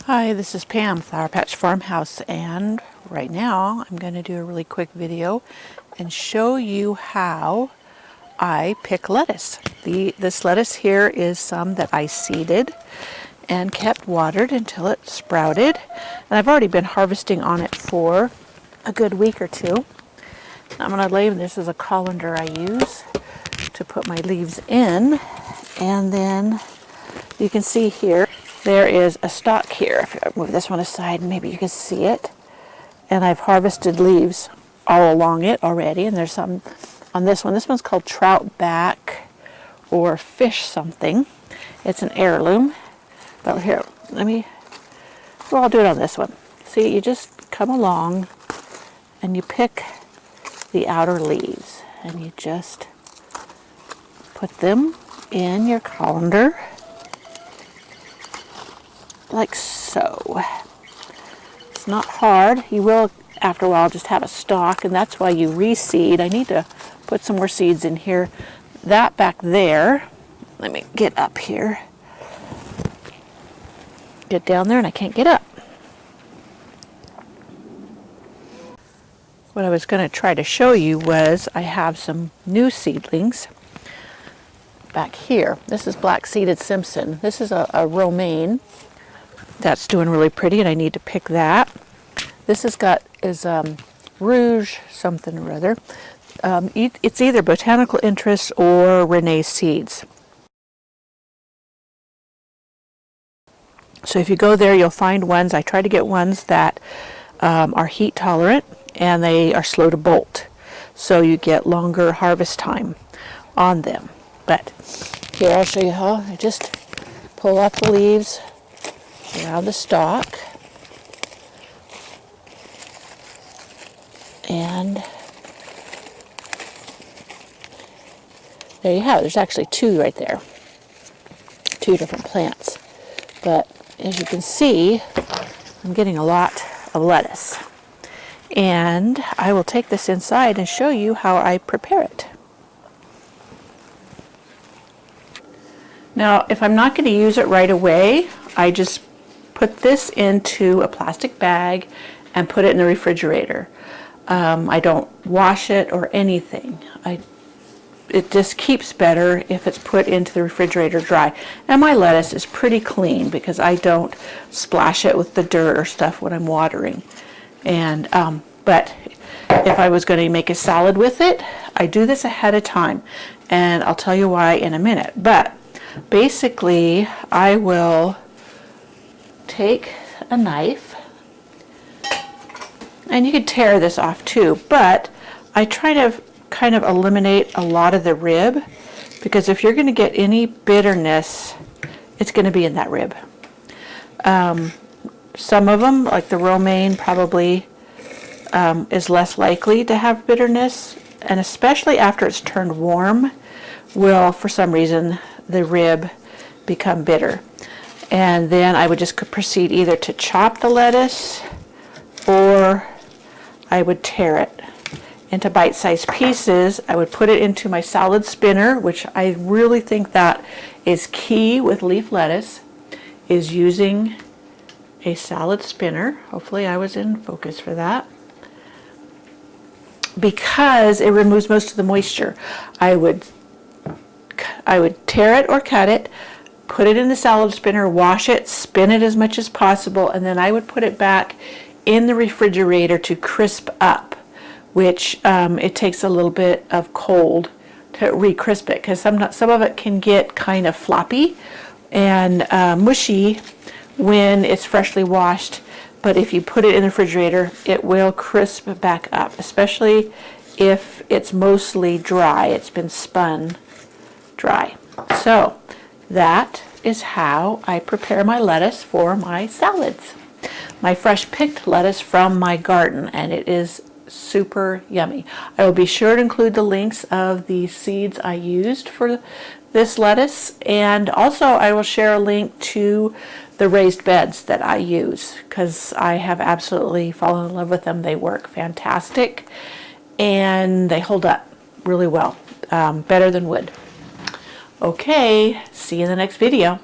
Hi, this is Pam, Flower Patch Farmhouse, and right now I'm going to do a really quick video and show you how I pick lettuce. This lettuce here is some that I seeded and kept watered until it sprouted, and I've already been harvesting on it for a good week or two. I'm going to label this as a colander I use to put my leaves in, and then you can see here there is a stalk here. If I move this one aside, maybe you can see it. And I've harvested leaves all along it already, and there's some on this one. This one's called trout back or fish something. It's an heirloom. But here, well, I'll do it on this one. See, you just come along and you pick the outer leaves and you just put them in your colander like so. It's not hard. You will, after a while, just have a stalk, and that's why you reseed. I need to put some more seeds in here. That back there, let me get up here. Get down there, and I can't get up. What I was going to try to show you was I have some new seedlings back here. This is black seeded Simpson. This is a romaine. That's doing really pretty, and I need to pick that. This is rouge something or other. It's either botanical interest or Renee seeds. So if you go there, you'll find ones. I try to get ones that are heat tolerant and they are slow to bolt, so you get longer harvest time on them. But here, I'll show you how. I just pull off the leaves around the stalk, and there you have it. There's actually two right there, two different plants, but as you can see, I'm getting a lot of lettuce, and I will take this inside and show you how I prepare it. Now, if I'm not going to use it right away, I just put this into a plastic bag and put it in the refrigerator. I don't wash it or anything. It just keeps better if it's put into the refrigerator dry. And my lettuce is pretty clean because I don't splash it with the dirt or stuff when I'm watering. And but if I was going to make a salad with it, I do this ahead of time, and I'll tell you why in a minute. But basically, I will take a knife, and you could tear this off too, but I try to kind of eliminate a lot of the rib, because if you're going to get any bitterness, it's going to be in that rib. Some of them, like the romaine, probably is less likely to have bitterness, and especially after it's turned warm, will, for some reason, the rib become bitter. And then I would just proceed either to chop the lettuce, or I would tear it into bite-sized pieces. I would put it into my salad spinner, which I really think that is key with leaf lettuce, is using a salad spinner. Hopefully I was in focus for that, because it removes most of the moisture. I would tear it or cut it, put it in the salad spinner, wash it, spin it as much as possible, and then I would put it back in the refrigerator to crisp up, which it takes a little bit of cold to re-crisp it, because some of it can get kind of floppy and mushy when it's freshly washed. But if you put it in the refrigerator, it will crisp back up, especially if it's mostly dry. It's been spun dry. So that is how I prepare my lettuce for my salads. My fresh picked lettuce from my garden, and it is super yummy. I will be sure to include the links of the seeds I used for this lettuce, and also I will share a link to the raised beds that I use, because I have absolutely fallen in love with them. They work fantastic and they hold up really well, better than wood. Okay, see you in the next video.